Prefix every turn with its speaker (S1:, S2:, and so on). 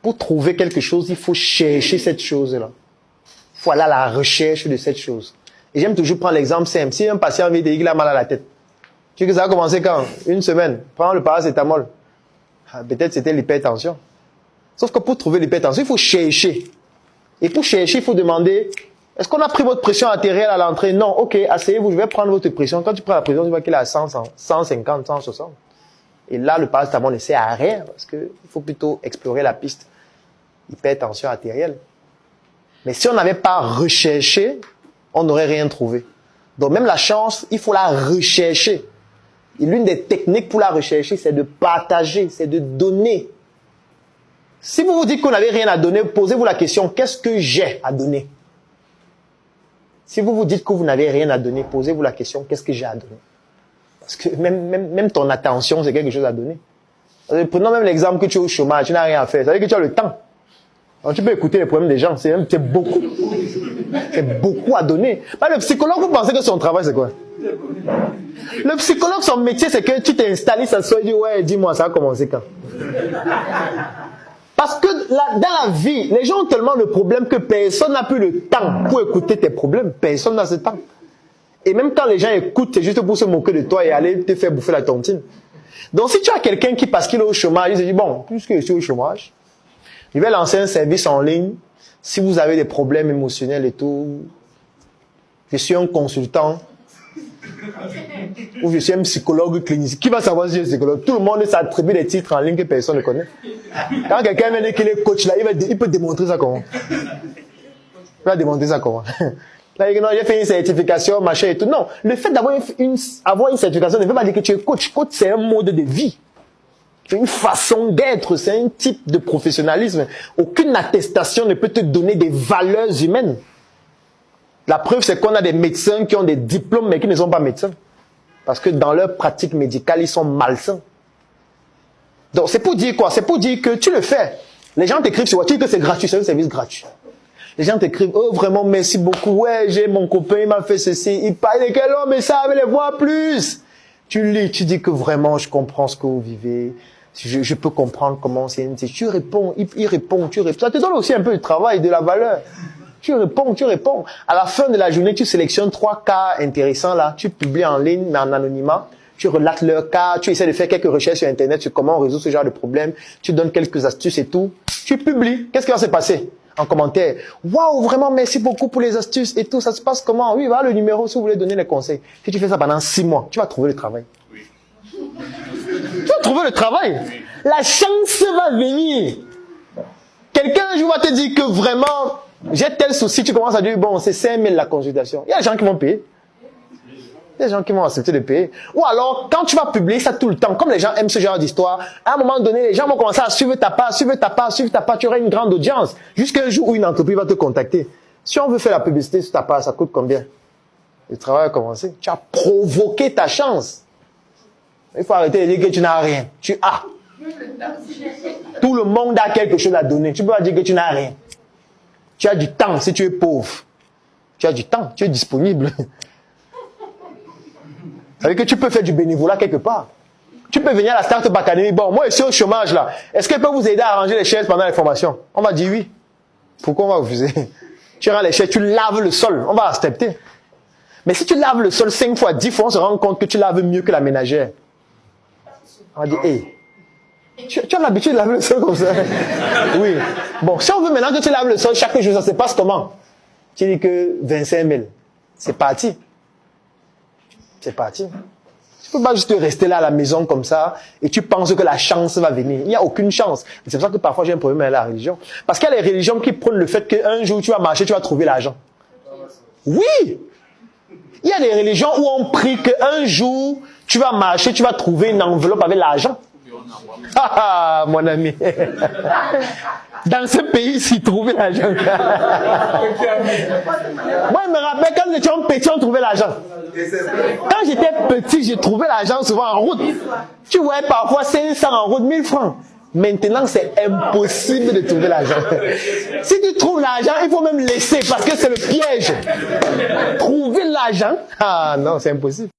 S1: Pour trouver quelque chose, il faut chercher cette chose-là. Il faut aller à la recherche de cette chose. Et j'aime toujours prendre l'exemple simple. Si un patient vient te dire qu'il a mal à la tête, tu sais que ça a commencé quand? Une semaine. Prends le paracétamol. Peut-être c'était l'hypertension. Sauf que pour trouver l'hypertension, il faut chercher. Et pour chercher, il faut demander, est-ce qu'on a pris votre pression artérielle à l'entrée? Non, ok, asseyez-vous, je vais prendre votre pression. Quand tu prends la pression, tu vois qu'elle est à 100, 150, 160. Et là, le paracétamol ne sert à rien parce qu'il faut plutôt explorer la piste hypertension artérielle. Mais si on n'avait pas recherché, on n'aurait rien trouvé. Donc même la chance, il faut la rechercher. Et l'une des techniques pour la rechercher, c'est de partager, c'est de donner. Si vous vous dites que vous n'avez rien à donner, posez-vous la question, qu'est-ce que j'ai à donner? Si vous vous dites que vous n'avez rien à donner, posez-vous la question, qu'est-ce que j'ai à donner? Parce que même ton attention, c'est quelque chose à donner. Prenons même l'exemple que tu es au chômage, tu n'as rien à faire. Ça veut dire que tu as le temps. Alors, tu peux écouter les problèmes des gens, c'est beaucoup. C'est beaucoup à donner. Mais le psychologue, vous pensez que son travail, c'est quoi? Le psychologue, son métier, c'est que tu t'es installé, ça se dit, ouais, dis-moi, ça a commencé quand? Parce que dans la vie, les gens ont tellement de problèmes que personne n'a plus le temps pour écouter tes problèmes. Personne n'a ce temps. Et même quand les gens écoutent, c'est juste pour se moquer de toi et aller te faire bouffer la tontine. Donc si tu as quelqu'un qui, parce qu'il est au chômage, il se dit, bon, puisque je suis au chômage, je vais lancer un service en ligne. Si vous avez des problèmes émotionnels et tout, je suis un consultant ou je suis un psychologue clinicien. Qui va savoir si je suis psychologue? Tout le monde s'attribue des titres en ligne que personne ne connaît. Quand quelqu'un vient dire qu'il est coach, là, il peut démontrer ça comment? Il va démontrer ça comment? Là, non, j'ai fait une certification, machin et tout. Non, le fait d'avoir avoir une certification ne veut pas dire que tu es coach. Coach, c'est un mode de vie. C'est une façon d'être, c'est un type de professionnalisme. Aucune attestation ne peut te donner des valeurs humaines. La preuve, c'est qu'on a des médecins qui ont des diplômes, mais qui ne sont pas médecins. Parce que dans leur pratique médicale, ils sont malsains. Donc, c'est pour dire quoi? C'est pour dire que tu le fais. Les gens t'écrivent sur WhatsApp que c'est gratuit, c'est un service gratuit. Les gens t'écrivent, oh, vraiment, merci beaucoup. Ouais, j'ai mon copain, il m'a fait ceci. Il parle de quel homme, mais ça, veut les voir plus. Tu lis, tu dis que vraiment, je comprends ce que vous vivez. Je peux comprendre comment c'est. Tu réponds, il répond, tu réponds. Ça te donne aussi un peu de travail, de la valeur. Tu réponds. À la fin de la journée, tu sélectionnes 3 cas intéressants là. Tu publies en ligne, mais en anonymat. Tu relates leurs cas. Tu essaies de faire quelques recherches sur Internet sur comment on résout ce genre de problème. Tu donnes quelques astuces et tout. Tu publies. Qu'est-ce qui va se passer? En commentaire. Waouh, vraiment, merci beaucoup pour les astuces et tout. Ça se passe comment? Oui, voilà le numéro si vous voulez donner les conseils. Si tu fais ça pendant 6 mois, tu vas trouver le travail. Oui. Tu vas trouver le travail. Oui. La chance va venir. Quelqu'un un jour va te dire que vraiment, j'ai tel souci, tu commences à dire, bon, c'est 5 000 la consultation. Il y a des gens qui vont payer. Il y a des gens qui vont accepter de payer. Ou alors, quand tu vas publier ça tout le temps, comme les gens aiment ce genre d'histoire, à un moment donné, les gens vont commencer à suivre ta page, tu auras une grande audience. Jusqu'à un jour où une entreprise va te contacter. Si on veut faire la publicité sur ta page, ça coûte combien? Le travail a commencé. Tu as provoqué ta chance. Il faut arrêter de dire que tu n'as rien. Tu as. Tout le monde a quelque chose à donner. Tu peux pas dire que tu n'as rien. Tu as du temps si tu es pauvre. Tu as du temps, tu es disponible. Ça veut dire que tu peux faire du bénévolat quelque part. Tu peux venir à la Startup Academy. Bon, moi je suis au chômage là. Est-ce qu'elle peut vous aider à arranger les chaises pendant les formations? On va dire oui. Pourquoi on va refuser? Tu rends les chaises, tu laves le sol. On va accepter. Mais si tu laves le sol 5 fois, 10 fois, on se rend compte que tu laves mieux que la ménagère. On va dire, hey, tu as l'habitude de laver le sol comme ça. Oui. Bon, si on veut maintenant que tu laves le sol chaque jour, ça se passe comment? Tu dis que 25 000. C'est parti. C'est parti. Tu peux pas juste rester là à la maison comme ça et tu penses que la chance va venir. Il n'y a aucune chance. C'est pour ça que parfois j'ai un problème avec la religion. Parce qu'il y a les religions qui prônent le fait qu'un jour tu vas marcher, tu vas trouver l'argent. Oui! Il y a des religions où on prie qu'un jour tu vas marcher, tu vas trouver une enveloppe avec l'argent. Ah, mon ami. Dans ce pays-ci, trouver l'argent. Moi, je me rappelle quand j'étais petit, on trouvait l'argent. Quand j'étais petit, j'ai trouvé l'argent souvent en route. Tu voyais parfois 500 en route, 1000 francs. Maintenant, c'est impossible de trouver l'argent. Si tu trouves l'argent, il faut même laisser parce que c'est le piège. Trouver l'argent, ah non, c'est impossible.